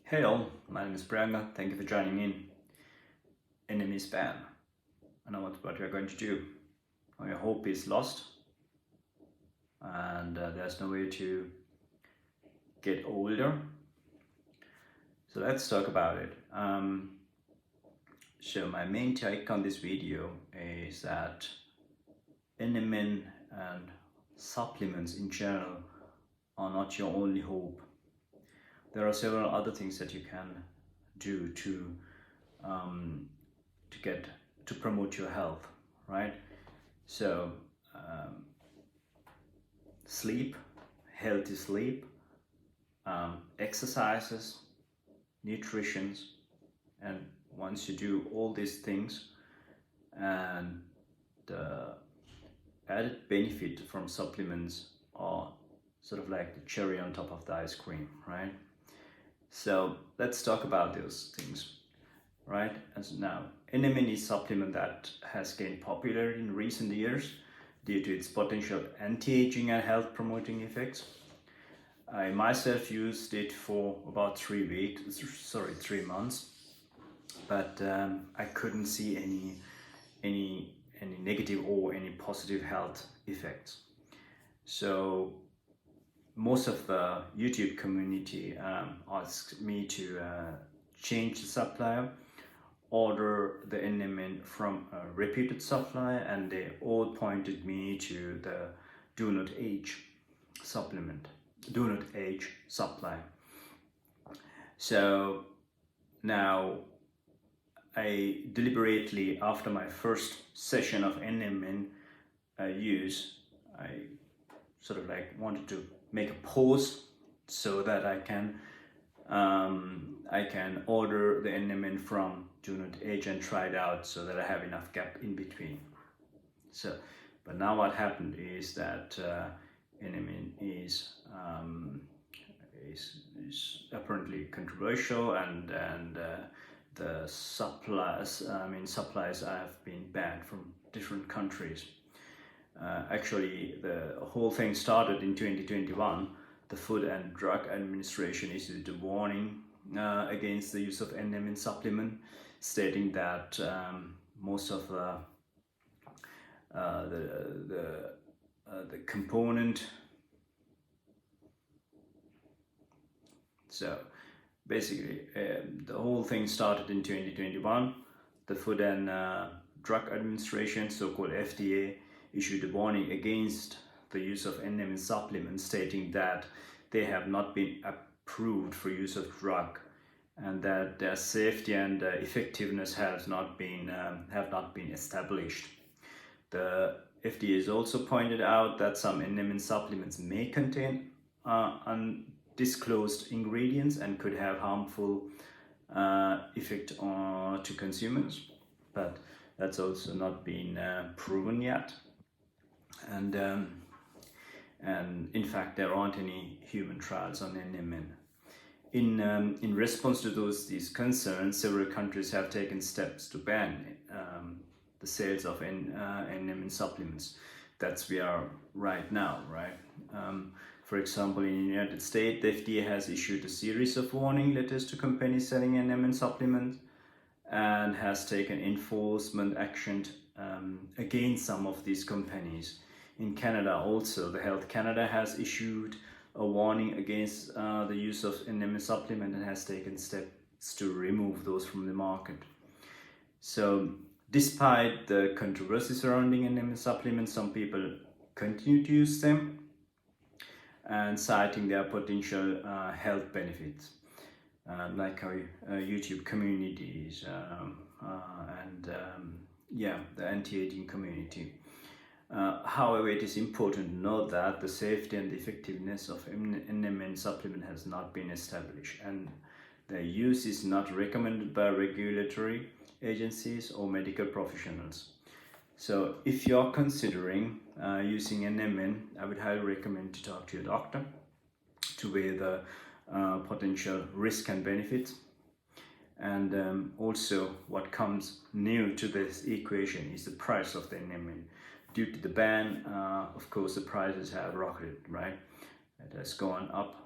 Hey all, my name is Priyanka. Thank you for joining in. Enemy is banned. I know what we are going to do. Your hope is lost, and there's no way to get older. So let's talk about it. So my main take on this video is that NMN and supplements in general are not your only hope. There are several other things that you can do to promote your health, right? So sleep, healthy sleep, exercises, nutrition, and once you do all these things, and the added benefit from supplements are sort of like the cherry on top of the ice cream, right? So let's talk about those things, right? As now, NMN is a supplement that has gained popularity in recent years due to its potential anti-aging and health promoting effects. I myself used it for about 3 months, but I couldn't see any negative or any positive health effects. So most of the YouTube community asked me to change the supplier, order the NMN from a reputed supplier, and they all pointed me to the Do Not Age supplement, Do Not Age supply. So now I deliberately, after my first session of NMN use, I sort of like wanted to make a pause so that I can order the NMN from Do Not Age and try it out so that I have enough gap in between. So, but now what happened is that NMN is apparently controversial, and the supplies have been banned from different countries. Actually, the whole thing started in 2021. The Food and Drug Administration issued a warning against the use of NMN supplement, stating that most of the component. So basically, the whole thing started in 2021. The Food and Drug Administration, so-called FDA, issued a warning against the use of NMN supplements, stating that they have not been approved for use of drug, and that their safety and effectiveness have not been established. The FDA has also pointed out that some NMN supplements may contain undisclosed ingredients and could have harmful effect to consumers, but that's also not been proven yet. And in fact, there aren't any human trials on NMN. In response to these concerns, several countries have taken steps to ban the sales of NMN supplements. That's where we are right now, right? For example, in the United States, the FDA has issued a series of warning letters to companies selling NMN supplements and has taken enforcement action against some of these companies. In Canada also, the Health Canada has issued a warning against the use of NMN supplement and has taken steps to remove those from the market. So despite the controversy surrounding NMN supplements, some people continue to use them and citing their potential health benefits, like our YouTube communities and the anti-aging community. However, it is important to note that the safety and the effectiveness of NMN supplement has not been established, and their use is not recommended by regulatory agencies or medical professionals. So if you're considering using NMN, I would highly recommend to talk to your doctor to weigh the potential risk and benefits. And also, what comes new to this equation is the price of the NMN. Due to the ban, of course, the prices have rocketed, right? It has gone up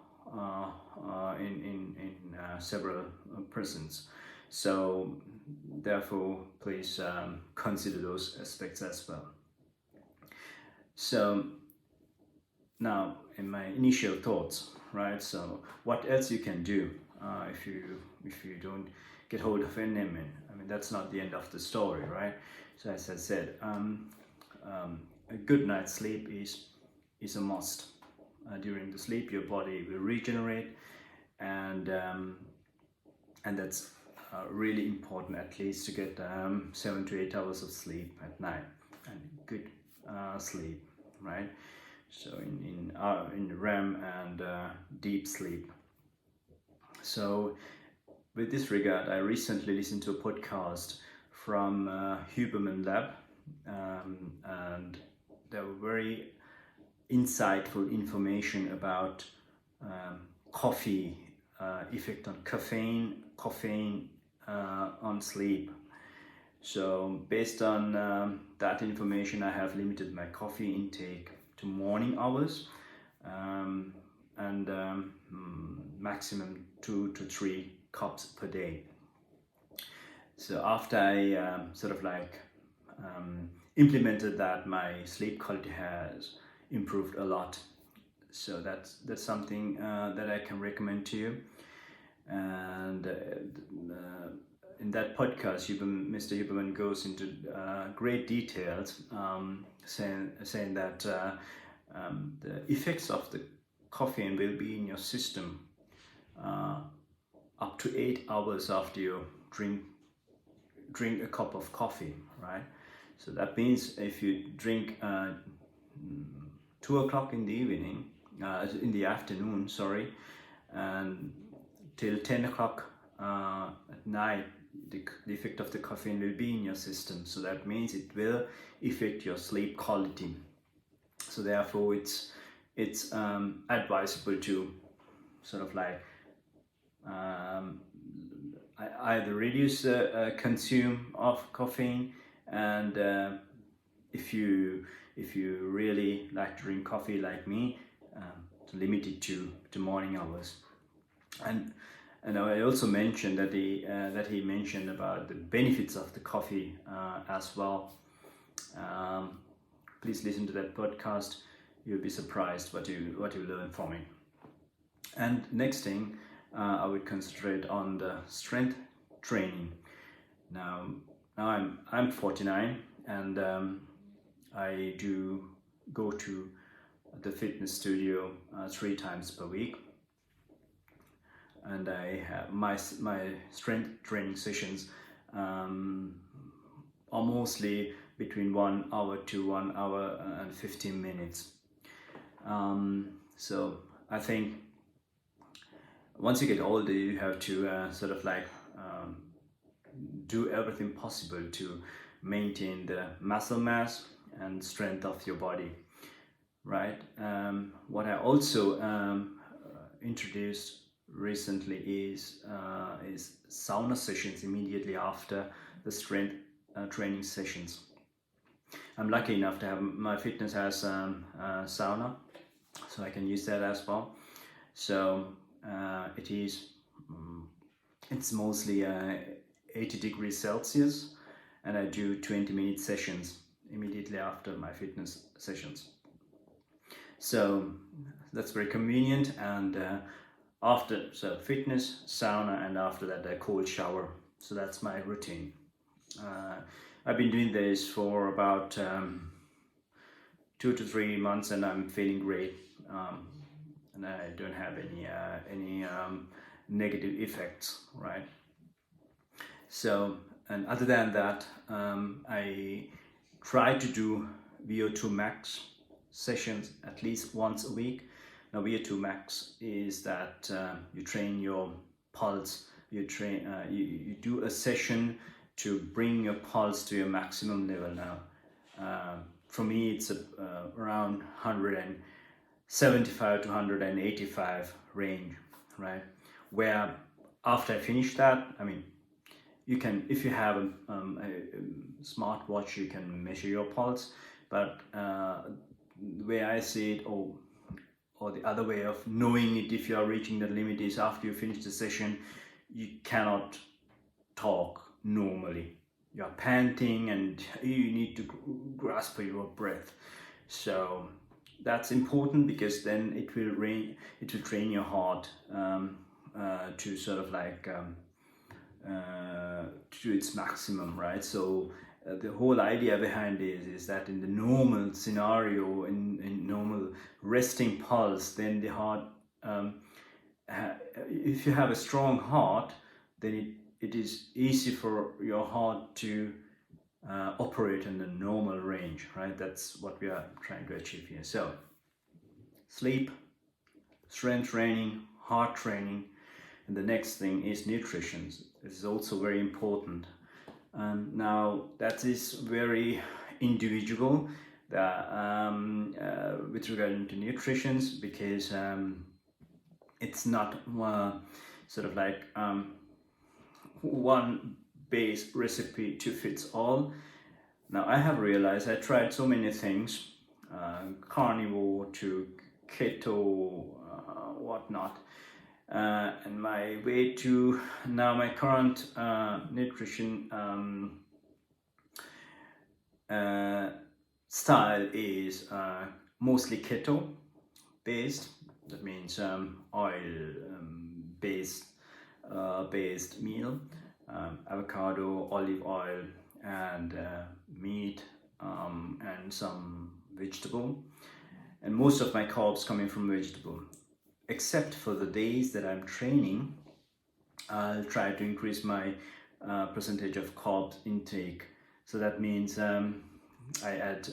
in several persons. So therefore, please consider those aspects as well. So now, in my initial thoughts, right? So what else you can do if you don't get hold of NMN? I mean, that's not the end of the story, right? So as I said, a good night's sleep is a must. During the sleep, your body will regenerate, and that's really important, at least to get 7 to 8 hours of sleep at night, and good sleep, right? So in REM and deep sleep. So with this regard, I recently listened to a podcast from Huberman Lab, and there were very insightful information about coffee, effect on caffeine on sleep. So based on that information, I have limited my coffee intake to morning hours, and maximum 2 to 3 cups per day. So after I implemented that, my sleep quality has improved a lot. So that's something that I can recommend to you. And in that podcast, Mr. Huberman goes into great details, saying that the effects of the caffeine will be in your system up to 8 hours after you drink a cup of coffee, right? So that means if you drink 2 o'clock in the evening, in the afternoon, sorry, and till 10 o'clock at night, the effect of the caffeine will be in your system. So that means it will affect your sleep quality. So therefore, it's advisable to either reduce the consume of caffeine, and if you really like to drink coffee like me, to limit it to morning hours. And I also mentioned that he mentioned about the benefits of the coffee as well. Please listen to that podcast. You'll be surprised what you learn from it. And next thing, I would concentrate on the strength training. Now I'm 49, and I do go to the fitness studio 3 times per week, and I have my strength training sessions are mostly between 1 hour to 1 hour and 15 minutes. So I think once you get older, you have to do everything possible to maintain the muscle mass and strength of your body, right? What I also introduced recently is sauna sessions immediately after the strength training sessions. I'm lucky enough to have my fitness has sauna, so I can use that as well. So it's mostly 80 degrees Celsius, and I do 20-minute sessions immediately after my fitness sessions. So that's very convenient, and fitness, sauna, and after that a cold shower. So that's my routine. I've been doing this for about 2 to 3 months, and I'm feeling great, and I don't have any negative effects, right? So, and other than that, I try to do VO2 max sessions at least once a week. Now, VO2 max is that you train your pulse. You do a session to bring your pulse to your maximum level. Now, for me, it's around 175 to 185 range, right? Where after I finish that, I mean, you can, if you have a smartwatch, you can measure your pulse. But the way I see it, or the other way of knowing it, if you are reaching the limit, is after you finish the session, you cannot talk normally. You're panting and you need to grasp for your breath. So that's important, because then it will train your heart to sort of like to its maximum, right? So the whole idea behind this is that in the normal scenario, in normal resting pulse, then the heart, if you have a strong heart, then it is easy for your heart to operate in the normal range, right? That's what we are trying to achieve here. So sleep, strength training, heart training, and the next thing is nutrition. This is also very important. Now that is very individual with regard to nutrition, because it's not sort of like one base recipe to fits all. Now I have realized I tried so many things, carnivore to keto, whatnot, and my way to now my current nutrition style is mostly keto based. That means oil based meal, avocado, olive oil, and meat, and some vegetable, and most of my carbs coming from vegetable. Except for the days that I'm training, I'll try to increase my percentage of carbs intake. So that means I add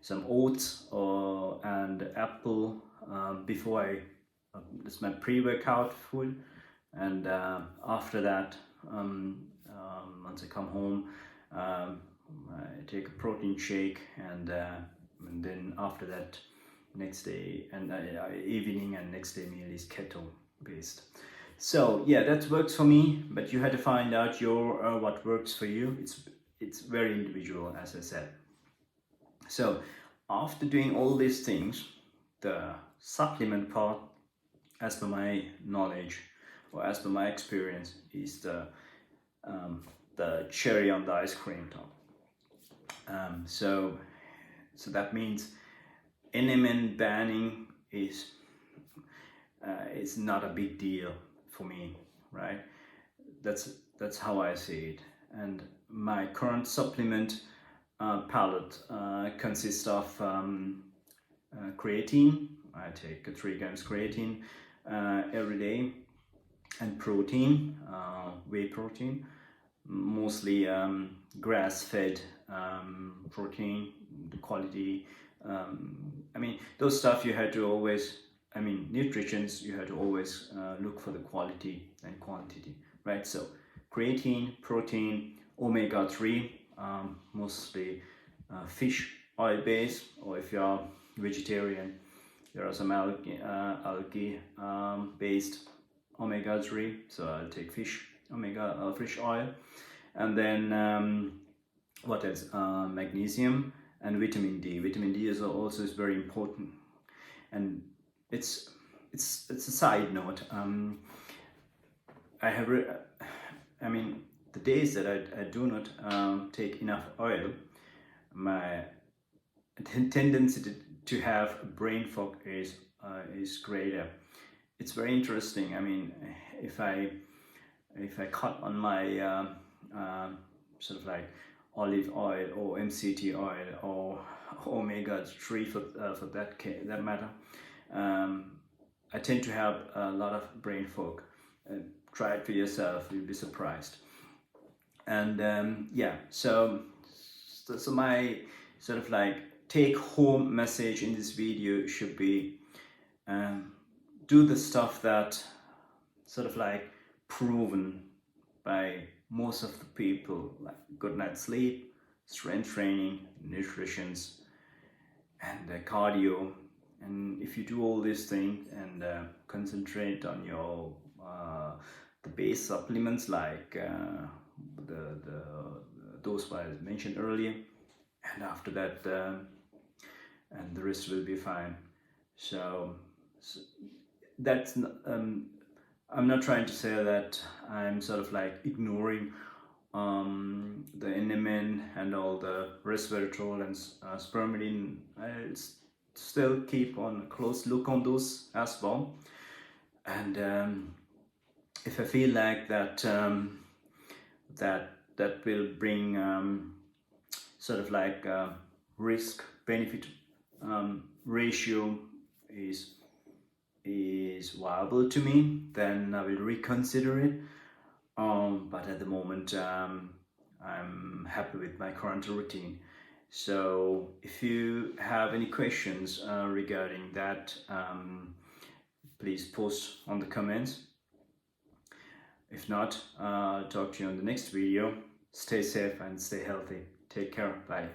some oats and apple before it's my pre-workout food, and after that, once I come home, I take a protein shake, and then after that, next day and evening and next day meal is keto based. So yeah, that works for me, but you had to find out your what works for you. It's very individual, as I said. So after doing all these things, the supplement part, as per my knowledge or as per my experience, is the cherry on the ice cream top. So that means NMN banning is not a big deal for me, right? That's how I see it. And my current supplement palette consists of creatine. I take 3 grams creatine every day, and protein, whey protein, mostly grass-fed protein, the quality. I mean, those stuff you had to always, nutritions, you had to always look for the quality and quantity, right? So creatine, protein, omega-3, mostly fish oil based, or if you are vegetarian, there are some algae based omega-3, so I'll take fish oil, and then what else? Magnesium and vitamin D. Vitamin D is also very important, and it's a side note. The days that I do not take enough oil, my tendency to have brain fog is greater. It's very interesting. I mean, if I cut on my sort of like olive oil or MCT oil or omega-3 for that matter, I tend to have a lot of brain fog. Try it for yourself, you'll be surprised. And yeah, so my sort of like take-home message in this video should be, do the stuff that sort of like proven by most of the people, like good night's sleep, strength training, nutrition, and cardio. And if you do all these things and concentrate on your the base supplements, like those I mentioned earlier, and after that and the rest will be fine. So that's I'm not trying to say that I'm sort of like ignoring the NMN and all the resveratrol and spermidine. I'll still keep on a close look on those as well. And if I feel like that that will bring sort of like risk benefit ratio is viable to me, then I will reconsider it. But at the moment, I'm happy with my current routine. So if you have any questions regarding that, please post on the comments. If not, I'll talk to you on the next video. Stay safe and stay healthy. Take care. Bye.